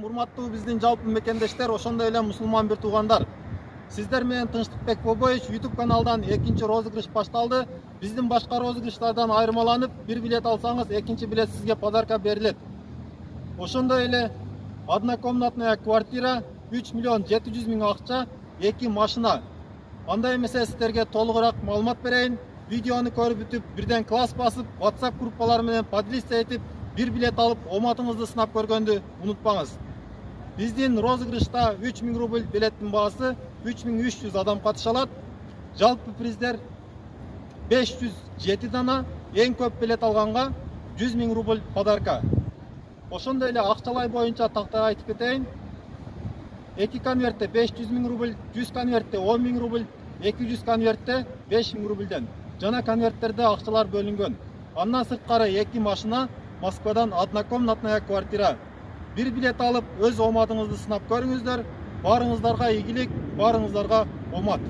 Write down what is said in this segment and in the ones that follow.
Урматтуу биздин жалпы мекендештер, ошондой эле мусулман бир туугандар. Сиздер менен Тынчтыкбек Бобоевич YouTube каналдан экинчи розыгрыш башталды. Биздин башка розыгрыштардан айырмаланып, бир билет алсаңыз, экинчи билет сизге подарка берилет. Ошондой эле однокомнатная квартира, 3 миллион 700 миң акча, 2 машина. Андай эмесе сиздерге толугураак маалымат берейин. Видеону көрүп бүтүп, бирден класс басып, WhatsApp группалары менен поделиться этип, бир билет алып, оматыңызды сынап көргөндү унутпаңыз. Биздин розыгрышта 3000 рубль билеттин баасы 3300 адам катыша алат. Жалпы приздер 507 дана, эң көп билет алганга 100 000 рубль подарка. Ошондой эле акчалай боюнча тактайга айтып кетейин. 2 конвертте 500 000 рубль, 100 конвертте 10 000 рубль, 200 конвертте 5 000 рубльден. Жана конверттерде акчалар бөлүнгөн. Андан сырткары 2 машина, Москвадан однокомнатная квартира. Бир билет алып, өз оматыңызды сынап көрүңүздөр. Барыңыздарга ийгилик, барыңыздарга омат.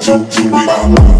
Do